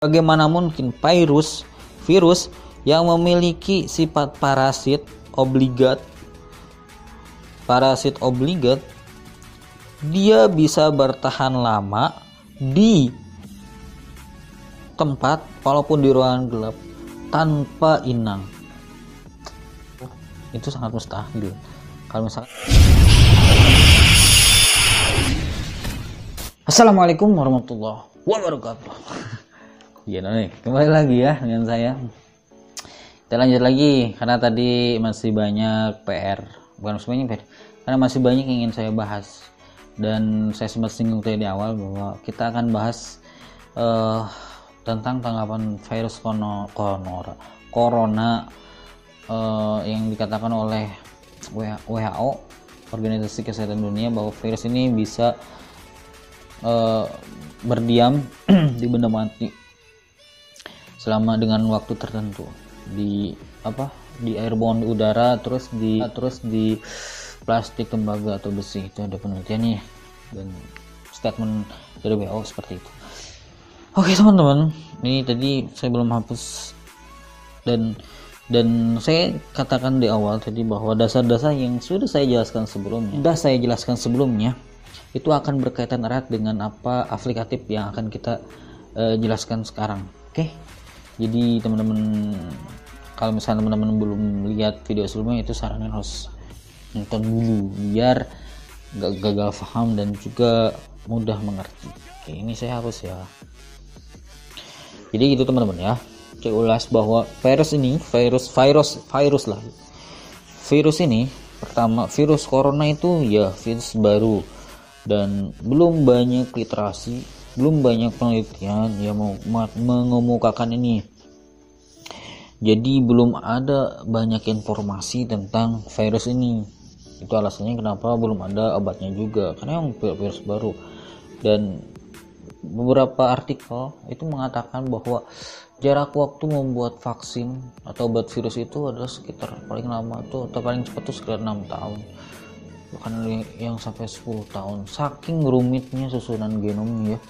Bagaimana mungkin virus yang memiliki sifat parasit obligat dia bisa bertahan lama di tempat walaupun di ruangan gelap tanpa inang. Itu sangat mustahil. Kalau misalkan Assalamualaikum warahmatullahi wabarakatuh. Gini nih, kembali lagi ya dengan saya. Kita lanjut lagi karena tadi masih banyak PR, bukan masih banyak PR, karena masih banyak yang ingin saya bahas. Dan saya sempat singgung tadi di awal bahwa kita akan bahas tentang tanggapan virus corona yang dikatakan oleh WHO, Organisasi Kesehatan Dunia, bahwa virus ini bisa berdiam di benda mati selama dengan waktu tertentu di airborne, di udara, terus di plastik, tembaga atau besi. Itu ada penelitiannya dan statement dari WHO seperti itu. Oke teman-teman, ini tadi saya belum hapus dan saya katakan di awal tadi bahwa dasar-dasar yang sudah saya jelaskan sebelumnya itu akan berkaitan erat dengan apa aplikatif yang akan kita jelaskan sekarang. Oke. Jadi teman-teman, kalau misalnya teman-teman belum lihat video sebelumnya, itu sarannya harus nonton dulu biar gak gagal paham dan juga mudah mengerti. Oke, ini saya hapus ya. Jadi gitu teman-teman ya. Saya ulas bahwa virus ini, virus ini pertama, virus corona itu ya virus baru dan belum banyak literasi, belum banyak penelitian yang mengemukakan ini. Jadi belum ada banyak informasi tentang virus ini. Itu alasannya kenapa belum ada obatnya juga, karena yang virus baru. Dan beberapa artikel itu mengatakan bahwa jarak waktu membuat vaksin atau obat virus itu adalah sekitar paling lama tuh atau paling cepat tuh sekitar 6 tahun, bahkan yang sampai 10 tahun. Saking rumitnya susunan genomnya ya,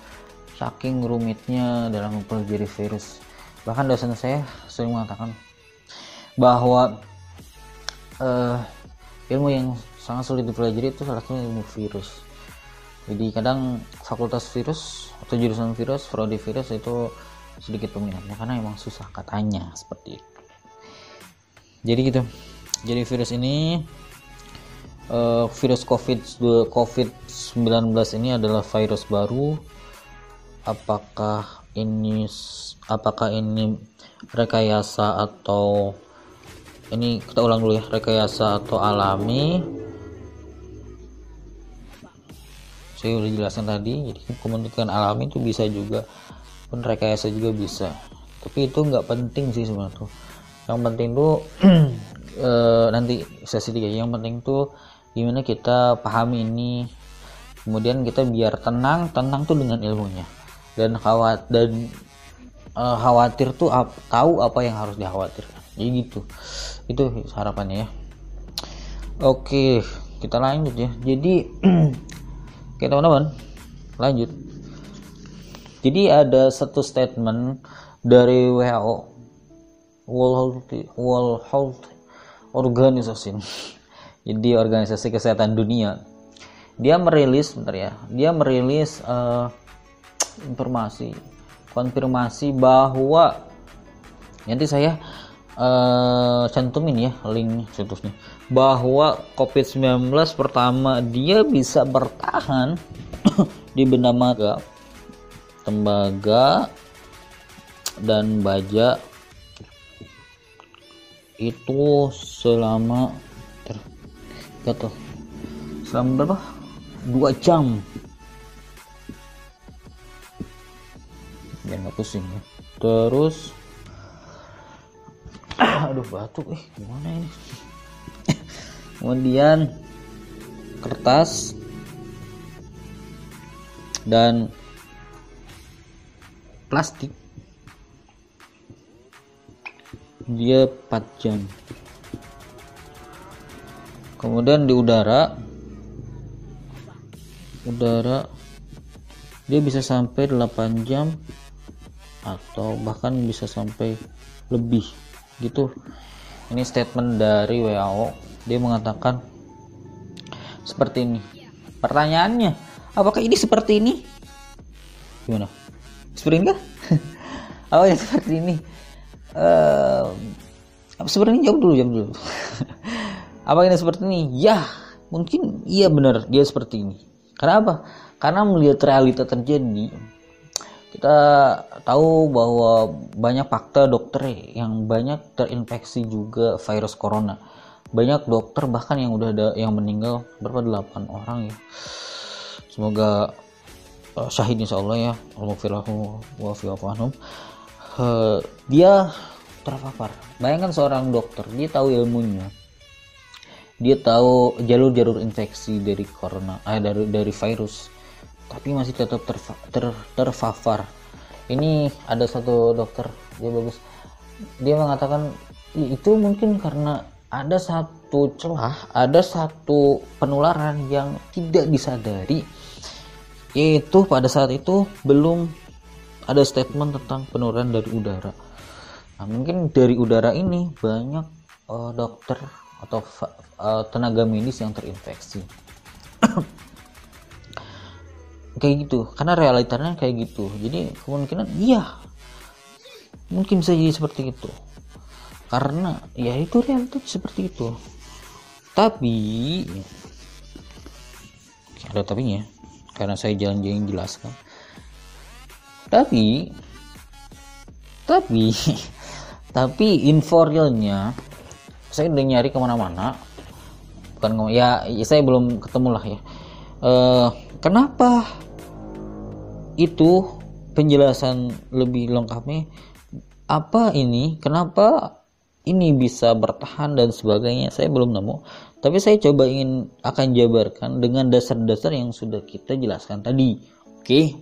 saking rumitnya dalam mempelajari virus. Bahkan dosen saya sering mengatakan bahwa ilmu yang sangat sulit dipelajari itu salah satunya ilmu virus. Jadi kadang fakultas virus atau jurusan virus, prodi virus itu sedikit peminatnya karena emang susah katanya seperti itu. Jadi gitu. Jadi virus ini virus COVID-19 ini adalah virus baru. Apakah ini rekayasa atau ini, kita ulang dulu ya, rekayasa atau alami? Saya udah jelaskan tadi. Jadi kemungkinan alami itu bisa juga, pun rekayasa juga bisa, tapi itu nggak penting sih sebenarnya tuh. Yang penting tuh nanti sesi 3, yang penting tuh gimana kita pahami ini, kemudian kita biar tenang tuh dengan ilmunya, dan khawatir tuh tahu apa yang harus dikhawatirkan. Jadi gitu, itu harapannya ya. Oke, kita lanjut ya. Jadi oke teman-teman, lanjut. Jadi ada satu statement dari WHO, World Health Organization. Jadi Organisasi Kesehatan Dunia. Dia merilis informasi, konfirmasi bahwa nanti saya cantumin ya link situsnya, bahwa COVID-19 pertama dia bisa bertahan di benda mati, tembaga dan baja itu selama berapa? 2 jam. Biar nggak pusing ya. Terus aduh batuk gimana ini. Kemudian kertas dan plastik dia 4 jam. Kemudian di udara dia bisa sampai 8 jam atau bahkan bisa sampai lebih gitu. Ini statement dari WHO, dia mengatakan seperti ini. Pertanyaannya, apakah ini seperti ini? Gimana? Seperti ini kah? Oh ya, seperti ini. Seperti ini, jawab dulu. Apakah ini seperti ini? Ya, mungkin iya benar dia seperti ini. Karena apa? Karena melihat realita terjadi, kita tahu bahwa banyak fakta dokter yang banyak terinfeksi juga virus corona. Banyak dokter bahkan yang udah ada yang meninggal, berapa 8 orang ya. Semoga syahid insyaallah ya. Alhamdulillah wa fi'afanhum. Dia terpapar. Bayangkan seorang dokter, dia tahu ilmunya. Dia tahu jalur-jalur infeksi dari corona, dari virus, tapi masih tetap terpapar. Ini ada satu dokter, dia bagus. Dia mengatakan itu mungkin karena ada satu celah, ada satu penularan yang tidak disadari, yaitu pada saat itu belum ada statement tentang penularan dari udara. Nah, mungkin dari udara ini banyak dokter atau tenaga medis yang terinfeksi. Kayak gitu, karena realitanya kayak gitu. Jadi kemungkinan iya, mungkin bisa jadi seperti itu, karena ya itu realitanya seperti itu. Tapi ada tapinya, karena saya jalan-jalan jelaskan. Tapi info realnya saya udah nyari kemana-mana, bukan ya saya belum ketemu lah ya. Kenapa itu penjelasan lebih lengkapnya apa ini, kenapa ini bisa bertahan dan sebagainya, saya belum nemu. Tapi saya coba akan jabarkan dengan dasar-dasar yang sudah kita jelaskan tadi. Oke,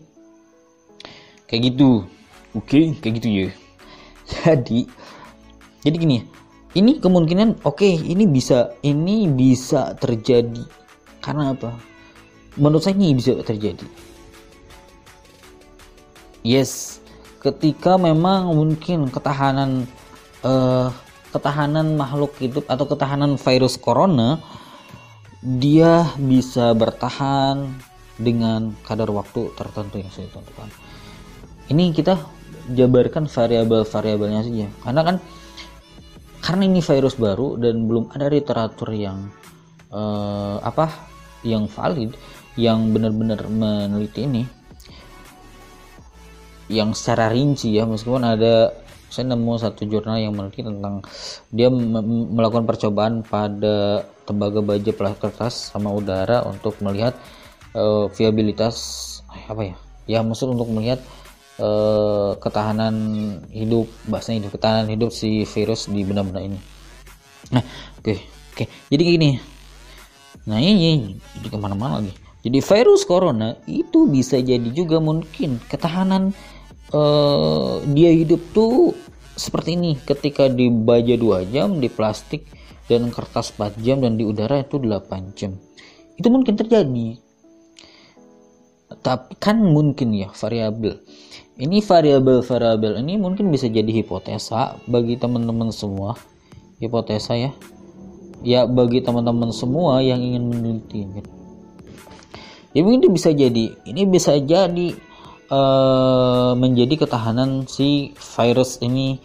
kayak gitu. Oke, kayak gitu ya. Jadi gini, ini kemungkinan ini bisa terjadi. Karena apa? Menurut saya ini bisa terjadi. Yes, ketika memang mungkin ketahanan makhluk hidup atau ketahanan virus corona dia bisa bertahan dengan kadar waktu tertentu yang sudah ditentukan. Ini kita jabarkan variabel-variabelnya saja, karena ini virus baru dan belum ada literatur yang yang valid, yang benar-benar meneliti ini yang secara rinci ya. Meskipun saya nemu satu jurnal yang meneliti tentang dia melakukan percobaan pada tembaga baja kertas sama udara untuk melihat viabilitas maksud untuk melihat ketahanan hidup si virus di benda-benda ini. Nah, oke. Jadi gini. Nah, ini jadi kemana-mana lagi. Jadi virus corona itu bisa jadi juga mungkin ketahanan dia hidup tuh seperti ini, ketika di baja 2 jam, di plastik dan kertas 4 jam, dan di udara itu 8 jam. Itu mungkin terjadi. Tapi kan mungkin ya variabel. Ini variabel ini mungkin bisa jadi hipotesa bagi teman-teman semua. Hipotesa ya. Ya bagi teman-teman semua yang ingin meneliti. Ya mungkin ini bisa jadi menjadi ketahanan si virus ini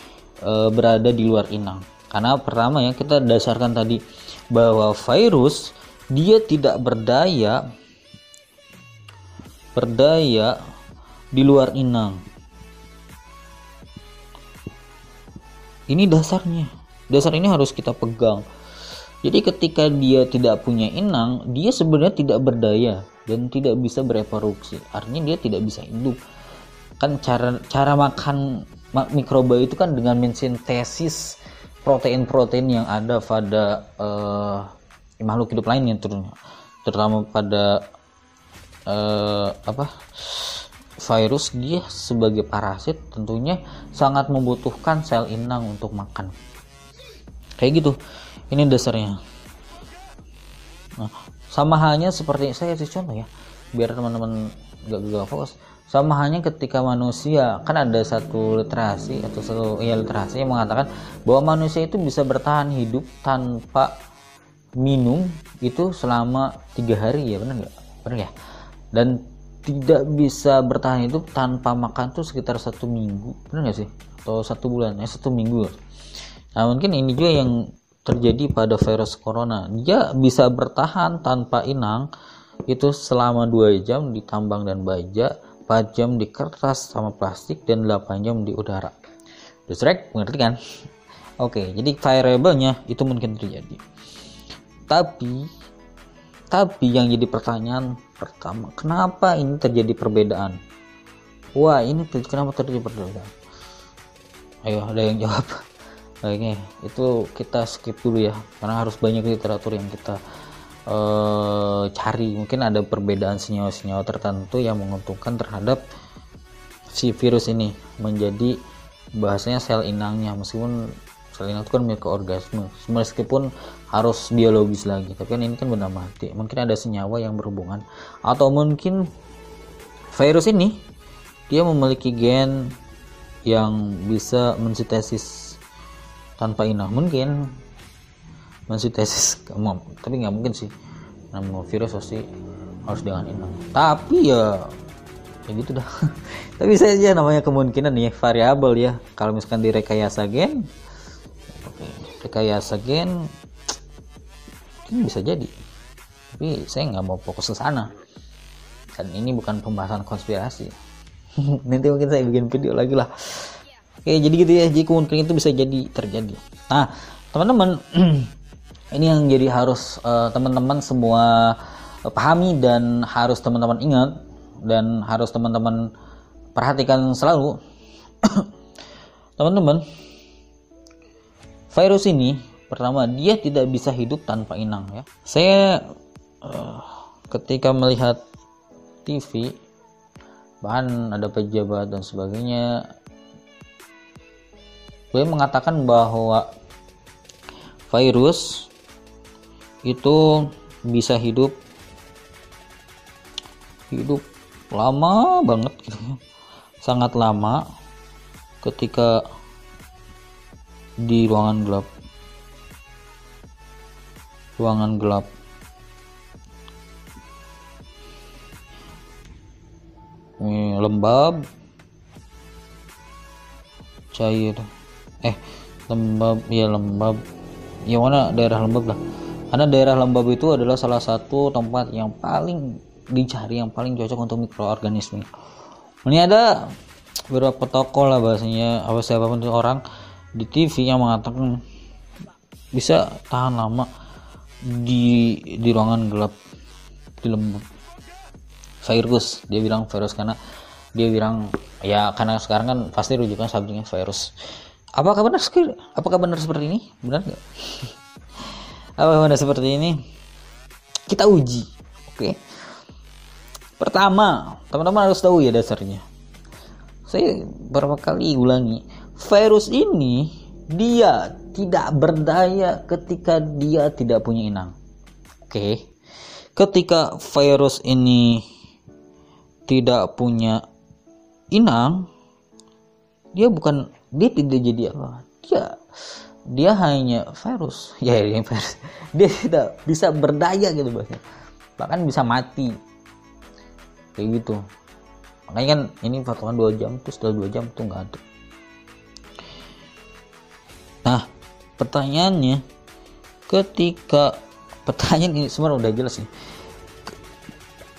berada di luar inang. Karena pertama ya, kita dasarkan tadi bahwa virus dia tidak berdaya di luar inang. Ini dasarnya. Dasar ini harus kita pegang. Jadi ketika dia tidak punya inang, dia sebenarnya tidak berdaya dan tidak bisa bereproduksi. Artinya dia tidak bisa hidup. Kan cara makan mikroba itu kan dengan mensintesis protein-protein yang ada pada makhluk hidup lainnya, terutama pada virus. Dia sebagai parasit tentunya sangat membutuhkan sel inang untuk makan. Kayak gitu. Ini dasarnya. Nah, sama halnya seperti saya kasih contoh ya, biar teman-teman gak fokus. Sama halnya ketika manusia, kan ada satu literasi atau literasi yang mengatakan bahwa manusia itu bisa bertahan hidup tanpa minum itu selama 3 hari, ya benar nggak? Benar ya? Dan tidak bisa bertahan hidup tanpa makan tuh sekitar 1 minggu, benar nggak sih? Atau 1 bulan, 1 minggu. Nah mungkin ini juga yang terjadi pada virus corona. Dia bisa bertahan tanpa inang itu selama 2 jam di tambang dan baja, 4 jam di kertas sama plastik, dan 8 jam di udara. Dusrek, mengerti kan? Oke, jadi variabelnya itu mungkin terjadi. Tapi yang jadi pertanyaan pertama, kenapa ini terjadi perbedaan? Wah, ini kenapa terjadi perbedaan? Ayo, ada yang jawab. Oke, itu kita skip dulu ya, karena harus banyak literatur yang kita cari. Mungkin ada perbedaan senyawa-senyawa tertentu yang menguntungkan terhadap si virus ini menjadi bahasanya sel inangnya, meskipun sel inang itu kan mikroorganisme, meskipun harus biologis lagi, tapi kan ini kan benda mati. Mungkin ada senyawa yang berhubungan, atau mungkin virus ini dia memiliki gen yang bisa mensintesis tanpa inang. Mungkin mensintesis, tapi nggak mungkin sih, nama virus pasti harus dengan inang. Tapi ya gitu dah. Tapi saja namanya kemungkinan ya, variabel ya. Kalau misalkan direkayasa gen, rekayasa gen mungkin bisa jadi, tapi saya nggak mau fokus ke sana, dan ini bukan pembahasan konspirasi. Nanti mungkin saya bikin video lagi lah. Oke, jadi gitu ya, jadi kemungkinan itu bisa jadi terjadi. Nah teman-teman, ini yang jadi harus teman-teman semua pahami, dan harus teman-teman ingat, dan harus teman-teman perhatikan selalu. Teman-teman, virus ini pertama, dia tidak bisa hidup tanpa inang ya. Saya ketika melihat TV, bahkan ada pejabat dan sebagainya, gue mengatakan bahwa virus itu bisa hidup lama banget gitu, sangat lama ketika di ruangan gelap. Lembab, cair, lembab, yang mana daerah lembab lah, karena daerah lembab itu adalah salah satu tempat yang paling dicari, yang paling cocok untuk mikroorganisme. Ini ada beberapa tokoh lah bahasanya, siapapun itu orang di TV yang mengatakan bisa tahan lama di ruangan gelap, di lembab. Virus, dia bilang virus karena dia bilang ya, karena sekarang kan pasti rujukan subjeknya virus. Apakah benar seperti ini? Benar nggak? Apakah benar seperti ini? Kita uji. Oke. Pertama, teman-teman harus tahu ya dasarnya. Saya berapa kali ulangi, virus ini dia tidak berdaya ketika dia tidak punya inang. Oke. Ketika virus ini tidak punya inang, dia tidak jadi apa, dia hanya virus ya, virus. Dia tidak bisa berdaya gitu, bahkan bisa mati kayak gitu. Makanya kan ini patokan 2 jam, terus setelah 2 jam tuh nggak ada. Nah pertanyaannya, pertanyaan ini sebenarnya udah jelas nih,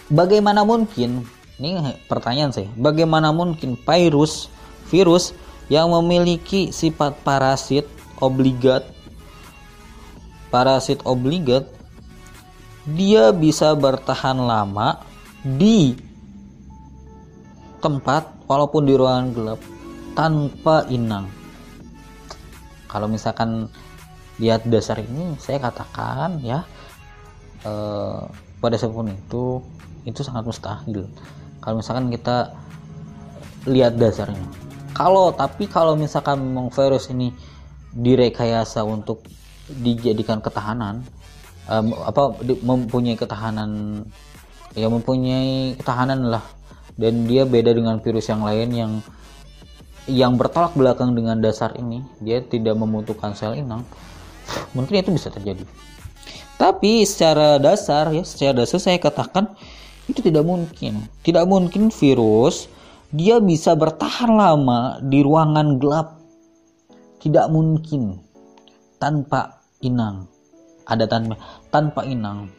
bagaimana mungkin, ini pertanyaan saya, bagaimana mungkin virus yang memiliki sifat parasit obligat, dia bisa bertahan lama di tempat walaupun di ruangan gelap tanpa inang. Kalau misalkan lihat dasar ini, saya katakan ya, pada siapapun itu sangat mustahil kalau misalkan kita lihat dasarnya. Tapi kalau misalkan memang virus ini direkayasa untuk dijadikan ketahanan, mempunyai ketahanan lah dan dia beda dengan virus yang lain yang bertolak belakang dengan dasar ini, dia tidak membutuhkan sel inang. Mungkin itu bisa terjadi. Tapi secara dasar saya katakan itu tidak mungkin. Tidak mungkin virus dia bisa bertahan lama di ruangan gelap. Tidak mungkin tanpa inang. Ada tanpa inang.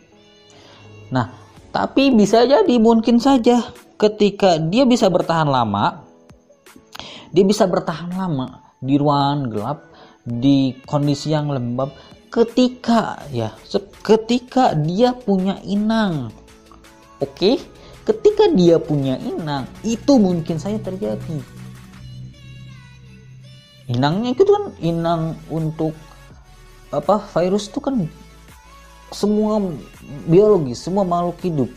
Nah, tapi bisa jadi, mungkin saja ketika dia bisa bertahan lama, di ruangan gelap, di kondisi yang lembab, ketika dia punya inang. Oke, ketika dia punya inang, itu mungkin saja terjadi. Inangnya itu kan inang untuk virus itu kan semua biologi, semua makhluk hidup,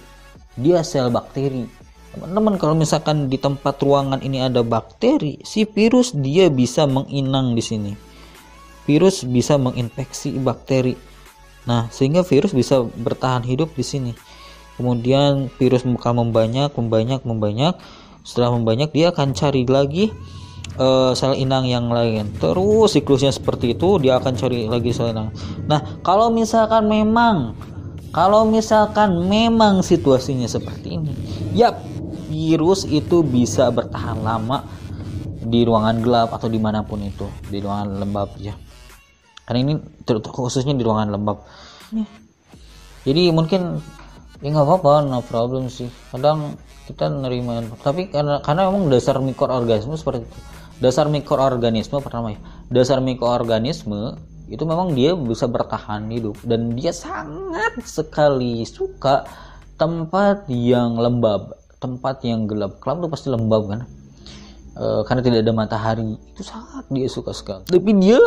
dia sel bakteri. Teman-teman, kalau misalkan di tempat ruangan ini ada bakteri, si virus dia bisa menginang di sini. Virus bisa menginfeksi bakteri. Nah, sehingga virus bisa bertahan hidup di sini. Kemudian virus akan membanyak. Setelah membanyak, dia akan cari lagi sel inang yang lain. Terus siklusnya seperti itu, dia akan cari lagi sel inang. Nah, kalau misalkan memang situasinya seperti ini, virus itu bisa bertahan lama di ruangan gelap atau dimanapun itu, di ruangan lembab ya. Karena ini khususnya di ruangan lembab. Jadi mungkin ya nggak apa-apa, no problem sih. Kadang kita nerima, tapi karena memang dasar mikroorganisme seperti itu. Dasar mikroorganisme itu memang dia bisa bertahan hidup, dan dia sangat sekali suka tempat yang lembab, tempat yang gelap. Gelap itu pasti lembab kan, karena tidak ada matahari. Itu sangat dia suka sekali. Tapi dia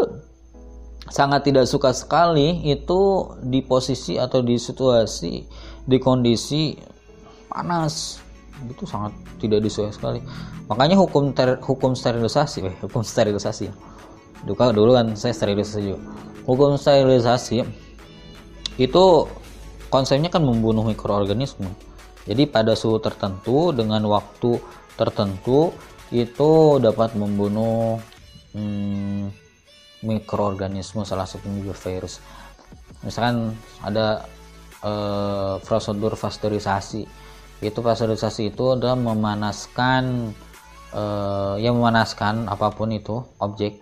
sangat tidak suka sekali itu di posisi atau di situasi, di kondisi panas. Itu sangat tidak disukai sekali. Makanya hukum sterilisasi ya. Dulu kan saya sterilisasi juga. Hukum sterilisasi itu konsepnya kan membunuh mikroorganisme. Jadi pada suhu tertentu dengan waktu tertentu itu dapat membunuh mikroorganisme, salah satunya juga virus. Misalkan ada prosedur pasteurisasi. Pasteurisasi itu adalah memanaskan apapun itu objek.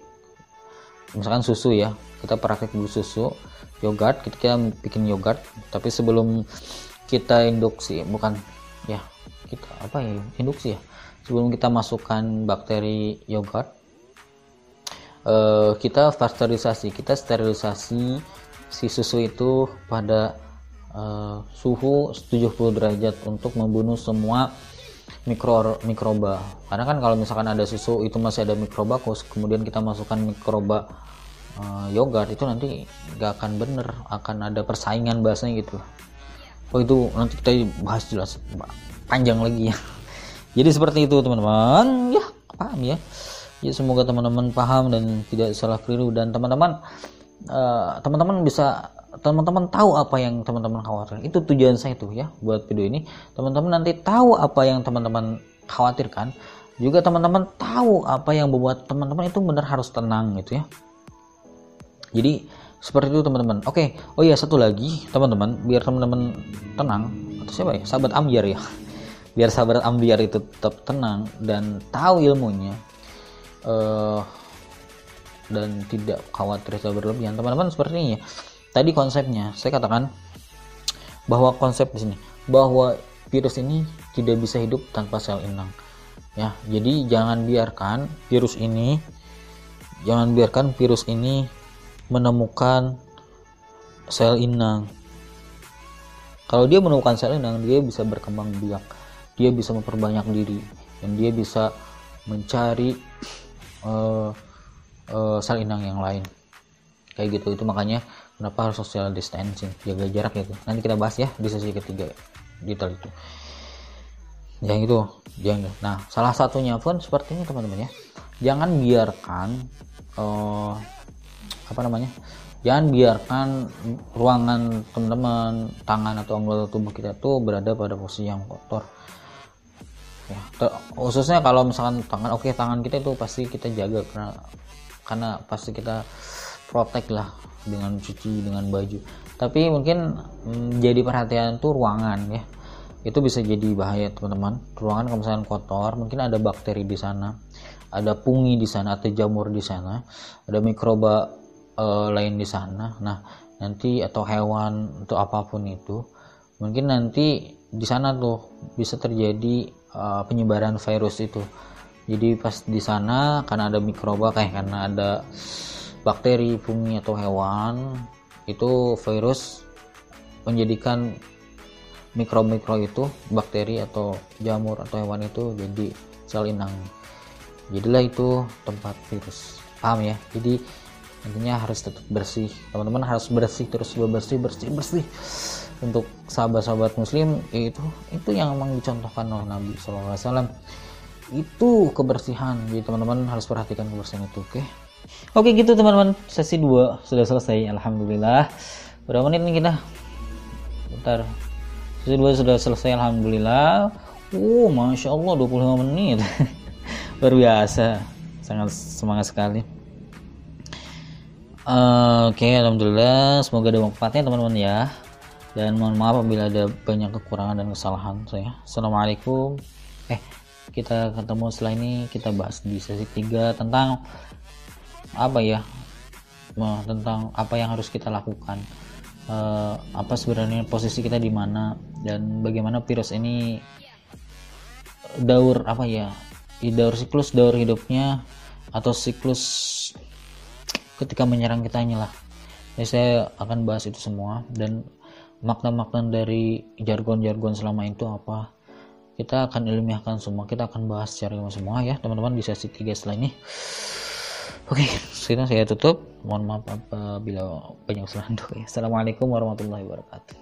Misalkan susu ya, kita praktek dulu susu, yogurt, kita bikin yogurt, tapi sebelum kita induksi, induksi ya, sebelum kita masukkan bakteri yogurt, kita pasteurisasi, kita sterilisasi si susu itu pada suhu 70 derajat untuk membunuh semua mikroba. Karena kan kalau misalkan ada susu itu masih ada mikroba, kemudian kita masukkan mikroba yogurt, itu nanti gak akan bener, akan ada persaingan bahasanya gitu. Itu nanti kita bahas jelas panjang lagi ya. Jadi seperti itu teman-teman, ya paham ya. Ya semoga teman-teman paham dan tidak salah keliru, dan teman-teman tahu apa yang teman-teman khawatirkan. Itu tujuan saya tuh ya buat video ini. Teman-teman nanti tahu apa yang teman-teman khawatirkan, juga teman-teman tahu apa yang membuat teman-teman itu benar harus tenang gitu ya. Jadi seperti itu teman-teman. Oke, oh iya, satu lagi teman-teman, biar teman-teman tenang, atau siapa ya, sahabat ambiar ya, biar sahabat ambiar itu tetap tenang dan tahu ilmunya, dan tidak khawatir secara berlebihan. Teman-teman seperti ini ya. Tadi konsepnya saya katakan bahwa konsep di sini bahwa virus ini tidak bisa hidup tanpa sel inang. Ya, jadi jangan biarkan virus ini menemukan sel inang. Kalau dia menemukan sel inang, dia bisa berkembang biak, dia bisa memperbanyak diri, dan dia bisa mencari sel inang yang lain. Kayak gitu. Itu makanya kenapa harus social distancing, jaga jarak gitu. Nanti kita bahas ya di sesi ketiga detail itu. Nah, salah satunya pun seperti ini teman-teman ya. Jangan biarkan jangan biarkan ruangan teman-teman, tangan atau anggota tubuh kita tuh berada pada posisi yang kotor. ya. Khususnya kalau misalkan tangan, oke, tangan kita itu pasti kita jaga karena pasti kita protect lah dengan cuci dengan baju. Tapi mungkin jadi perhatian tuh ruangan ya, itu bisa jadi bahaya teman-teman. Ruangan kalau misalkan kotor, mungkin ada bakteri di sana, ada pungi di sana atau jamur di sana, ada mikroba lain di sana. Nah nanti atau hewan atau apapun itu, mungkin nanti di sana tuh bisa terjadi penyebaran virus itu. Jadi pas di sana karena ada mikroba, karena ada bakteri, pungi atau hewan, itu virus menjadikan mikro itu, bakteri atau jamur atau hewan itu jadi sel inang. Jadilah itu tempat virus. Paham ya? Jadi intinya harus tetap bersih. Teman-teman harus bersih terus, bersih. Untuk sahabat-sahabat muslim itu yang memang dicontohkan oleh Nabi SAW. Itu kebersihan. Jadi teman-teman harus perhatikan kebersihan itu, oke? Oke gitu teman-teman, sesi 2 sudah selesai, alhamdulillah. Berapa menit nih kita? Bentar. Sesi 2 sudah selesai, alhamdulillah. Masya Allah 25 menit. Luar biasa, sangat semangat sekali. Oke, alhamdulillah, semoga ada manfaatnya teman-teman ya. Dan mohon maaf apabila ada banyak kekurangan dan kesalahan saya. Assalamualaikum. Kita ketemu setelah ini, kita bahas di sesi 3 tentang tentang apa yang harus kita lakukan, apa sebenarnya posisi kita di mana, dan bagaimana virus ini daur hidupnya atau siklus ketika menyerang kitanya lah. Jadi saya akan bahas itu semua, dan makna-makna dari jargon-jargon selama itu apa, kita akan ilmiahkan semua, kita akan bahas secara semua ya teman-teman di sesi 3 setelah ini. Oke, sekarang saya tutup. Mohon maaf apabila banyak kesalahan. Assalamualaikum warahmatullahi wabarakatuh.